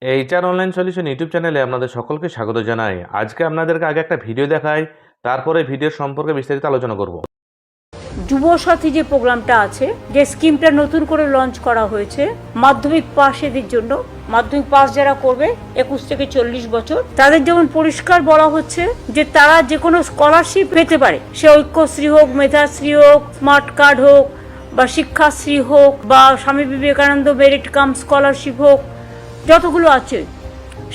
HR online solution YouTube চ্যানেলে আপনাদের সকলকে স্বাগত জানাই। আজকে আপনাদেরকে আগে একটা ভিডিও দেখাই, তারপরে ভিডিওর সম্পর্কে বিস্তারিত আলোচনা করব। যুবসাথী যে প্রোগ্রামটা আছে, যে স্কিমটা নতুন করে লঞ্চ করা হয়েছে মাধ্যমিক পাশেদের জন্য, মাধ্যমিক পাস যারা করবে 21 থেকে 40 বছর, তাদের যেমন পরিষ্কার বলা হচ্ছে যে তারা যে কোনো স্কলারশিপ পেতে পারে, সে ঐক্যশ্রী হোক, মেধাশ্রী হোক, স্মার্ট কার্ড হোক, বা শিক্ষাশ্রী হোক, বা Swami Vivekananda merit cum scholarship হোক, যতগুলো আছে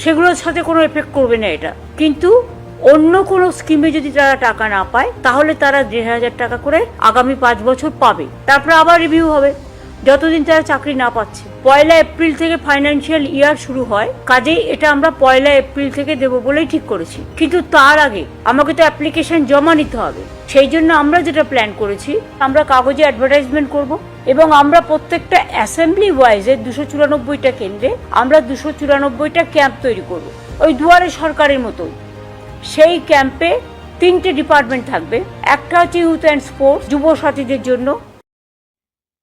সেগুলোর সাথে কোনো এফেক্ট করবে না এটা। কিন্তু অন্য কোনো স্কিমে যদি তারা টাকা না পায়, তাহলে তারা 1,500 টাকা করে আগামী 5 বছর পাবে। তারপরে আবার রিভিউ হবে যতদিন তারা চাকরি না পাচ্ছে। 1 এপ্রিল থেকে ফাইন্যান্সিয়াল ইয়ার শুরু হয়, কাজেই এটা আমরা 1 এপ্রিল থেকে দেবো বলেই ঠিক করেছি। কিন্তু তার আগে আমাকে তো অ্যাপ্লিকেশন জমা নিতে হবে। সেই জন্য আমরা যেটা প্ল্যান করেছি, আমরা কাগজে অ্যাডভার্টাইজমেন্ট করব এবং আমরা প্রত্যেকটা অ্যাসেম্বলি ওয়াইজে 294টা কেন্দ্রে আমরা 294টা ক্যাম্প তৈরি করব, ওই দুয়ারে সরকারের মতোই। সেই ক্যাম্পে 3টে ডিপার্টমেন্ট থাকবে। একটা হচ্ছে ইউথ অ্যান্ড স্পোর্টস, যুব সাথীদের জন্য।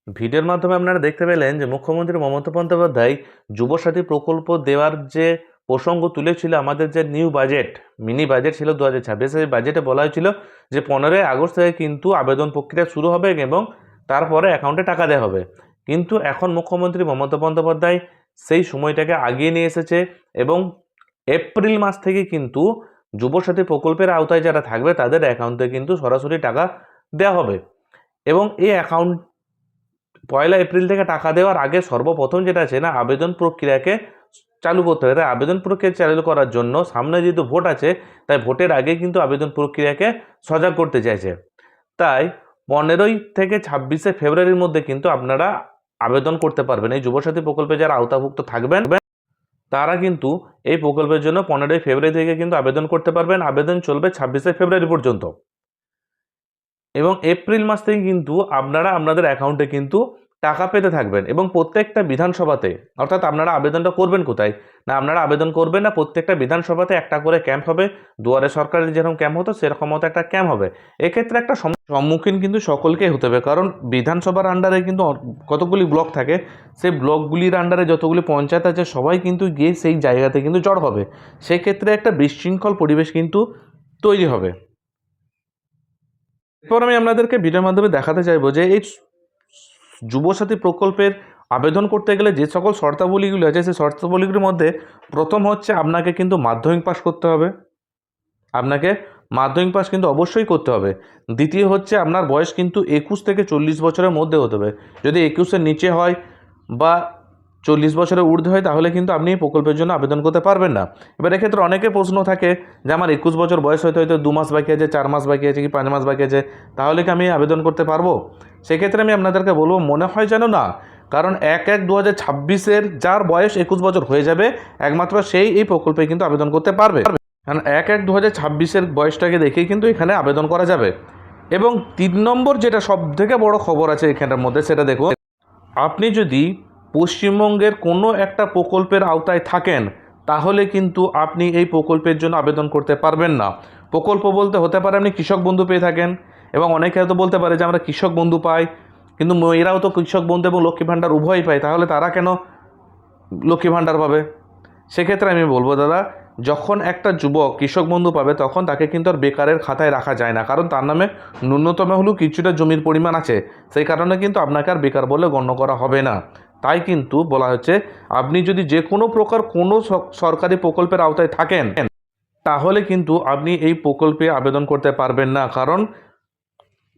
ভিডিওর মাধ্যমে আপনারা দেখতে পেলেন যে মুখ্যমন্ত্রী মমতা বন্দ্যোপাধ্যায় যুবসাথী প্রকল্প দেওয়ার যে প্রসঙ্গ তুলেছিল, আমাদের যে নিউ বাজেট, মিনি বাজেট ছিল 2026, সেই বাজেটে বলা হয়েছিল যে 15ই আগস্ট থেকে কিন্তু আবেদন প্রক্রিয়া শুরু হবে এবং তারপরে অ্যাকাউন্টে টাকা দেওয়া হবে। কিন্তু এখন মুখ্যমন্ত্রী মমতা বন্দ্যোপাধ্যায় সেই সময়টাকে আগিয়ে নিয়ে এসেছে এবং এপ্রিল মাস থেকে কিন্তু যুবসাথী প্রকল্পের আওতায় যারা থাকবে তাদের অ্যাকাউন্টে কিন্তু সরাসরি টাকা দেওয়া হবে। এবং এই অ্যাকাউন্ট 1 এপ্রিল থেকে টাকা দেওয়ার আগে সর্বপ্রথম যেটা আছে না, আবেদন প্রক্রিয়াকে চালু করতে হবে। তাই আবেদন প্রক্রিয়া চালু করার জন্য সামনে যেহেতু ভোট আছে, তাই ভোটের আগে কিন্তু আবেদন প্রক্রিয়াকে সজাগ করতে চাইছে। তাই 15 থেকে 26 ফেব্রুয়ারির মধ্যে কিন্তু আপনারা আবেদন করতে পারবেন। এই যুবসাথী প্রকল্পে যারা আওতাভুক্ত থাকবেন তারা কিন্তু এই প্রকল্পের জন্য 15 ফেব্রুয়ারি থেকে কিন্তু আবেদন করতে পারবেন। আবেদন চলবে 26 ফেব্রুয়ারি পর্যন্ত এবং এপ্রিল মাস থেকে কিন্তু আপনারা আপনাদের অ্যাকাউন্টে কিন্তু টাকা পেতে থাকবেন। এবং প্রত্যেকটা বিধানসভাতে, অর্থাৎ আপনারা আবেদনটা করবেন কোথায় না, আপনারা আবেদন করবেন না, প্রত্যেকটা বিধানসভাতে একটা করে ক্যাম্প হবে। দুয়ারে সরকারের যেরকম ক্যাম্প হতো সেরকম মতো একটা ক্যাম্প হবে। এক্ষেত্রে একটা সম্মুখীন কিন্তু সকলকেই হতে হবে, কারণ বিধানসভার আন্ডারে কিন্তু কতগুলি ব্লক থাকে, সেই ব্লকগুলির আন্ডারে যতগুলি পঞ্চায়েত আছে সবাই কিন্তু গিয়ে সেই জায়গাতে কিন্তু জড় হবে। সেক্ষেত্রে একটা বিশৃঙ্খল পরিবেশ কিন্তু তৈরি হবে। এরপর আমি আপনাদেরকে ভিডিওর মাধ্যমে দেখাতে চাইবো যে এই যুবসাথী প্রকল্পের আবেদন করতে গেলে যে সকল শর্তাবলীগুলি আছে, সেই শর্তাবলীগুলির মধ্যে প্রথম হচ্ছে আপনাকে কিন্তু মাধ্যমিক পাস করতে হবে। আপনাকে মাধ্যমিক পাস কিন্তু অবশ্যই করতে হবে। দ্বিতীয় হচ্ছে আপনার বয়স কিন্তু 21 থেকে 40 বছরের মধ্যে হতে হবে। যদি 21-এর নিচে হয় বা 40 বছরের ঊর্ধ্বে হয় তাহলে কিন্তু আপনি এই প্রকল্পের জন্য আবেদন করতে পারবেন না। এবার এক্ষেত্রে অনেকের প্রশ্ন থাকে যে আমার 21 বছর বয়স হয়তো 2 মাস বাকি আছে, 4 মাস বাকি আছে কি 5 মাস বাকি আছে, তাহলে কি আমি আবেদন করতে পারবো? সেক্ষেত্রে আমি আপনাদেরকে বলবো, মনে হয় যেন না, কারণ 1/1/2026 যার বয়স 21 বছর হয়ে যাবে একমাত্র সেই এই প্রকল্পে কিন্তু আবেদন করতে পারবে। কারণ 1/1/2026 বয়সটাকে দেখেই কিন্তু এখানে আবেদন করা যাবে। এবং 3 নম্বর যেটা সব থেকে বড় খবর আছে এখানের মধ্যে, সেটা দেখুন, আপনি যদি পশ্চিমবঙ্গের কোনো একটা প্রকল্পের আওতায় থাকেন তাহলে কিন্তু আপনি এই প্রকল্পের জন্য আবেদন করতে পারবেন না। প্রকল্প বলতে হতে পারে আপনি কৃষক বন্ধু পেয়ে থাকেন, এবং অনেকে হয়তো বলতে পারে যে আমরা কৃষক বন্ধু পাই, কিন্তু এরাও তো কৃষক বন্ধু এবং লক্ষ্মী ভাণ্ডার উভয়ই পায়, তাহলে তারা কেন লক্ষ্মী ভাণ্ডার পাবে? সেক্ষেত্রে আমি বলবো দাদা, যখন একটা যুবক কৃষক বন্ধু পাবে তখন তাকে কিন্তু আর বেকারের খাতায় রাখা যায় না, কারণ তার নামে ন্যূনতম হলেও কিছুটা জমির পরিমাণ আছে। সেই কারণে কিন্তু আপনাকে আর বেকার বলে গণ্য করা হবে না। তাই কিন্তু বলা হচ্ছে, আপনি যদি যে কোনো প্রকার কোনো সরকারি প্রকল্পের আওতায় থাকেন তাহলে কিন্তু আপনি এই প্রকল্পে আবেদন করতে পারবেন না। কারণ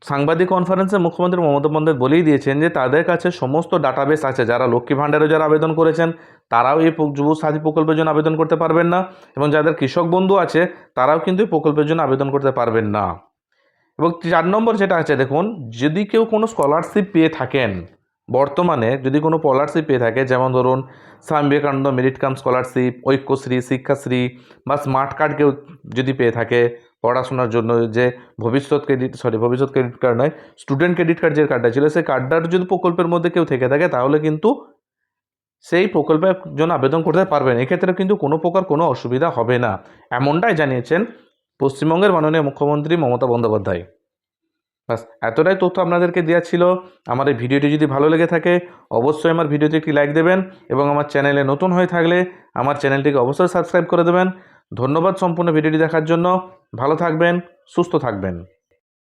সাংবাদিক কনফারেন্সে মুখ্যমন্ত্রী মমতা বন্দ্যোপাধ্যায় বলেই দিয়েছেন যে তাদের কাছে সমস্ত ডাটাবেস আছে। যারা লক্ষ্মী ভাণ্ডারে যারা আবেদন করেছেন তারাও এই যুব সাথী প্রকল্পের জন্য আবেদন করতে পারবেন না, এবং যাদের কৃষক বন্ধু আছে তারাও কিন্তু এই প্রকল্পের জন্য আবেদন করতে পারবেন না। এবং 4 নম্বর যেটা আছে, দেখুন, যদি কেউ কোনো স্কলারশিপ পেয়ে থাকেন, বর্তমানে যদি কোনো স্কলারশিপ পেয়ে থাকে, যেমন ধরুন Swami Vivekananda merit cum scholarship, Aikyashree, Shikshashree বা স্মার্ট কার্ড কেউ যদি পেয়ে থাকে পড়াশোনার জন্য, যে ভবিষ্যৎ ক্রেডিট কার্ড নয়, স্টুডেন্ট ক্রেডিট কার্ড যে কার্ডটা ছিল, সেই কার্ডটার যদি প্রকল্পের মধ্যে কেউ থেকে থাকে তাহলে কিন্তু সেই প্রকল্পের জন্য আবেদন করতে পারবেন। এক্ষেত্রে কিন্তু কোনো প্রকার কোনো অসুবিধা হবে না, এমনটাই জানিয়েছেন পশ্চিমবঙ্গের মাননীয় মুখ্যমন্ত্রী মমতা বন্দ্যোপাধ্যায়। বাস এতটাই তথ্য আপনাদেরকে দেওয়া ছিল। আমার এই ভিডিওটি যদি ভালো লেগে থাকে অবশ্যই আমার ভিডিওতে একটি লাইক দেবেন এবং আমার চ্যানেলে নতুন হয়ে থাকলে আমার চ্যানেলটিকে অবশ্যই সাবস্ক্রাইব করে দেবেন। ধন্যবাদ সম্পূর্ণ ভিডিওটি দেখার জন্য। ভালো থাকবেন, সুস্থ থাকবেন।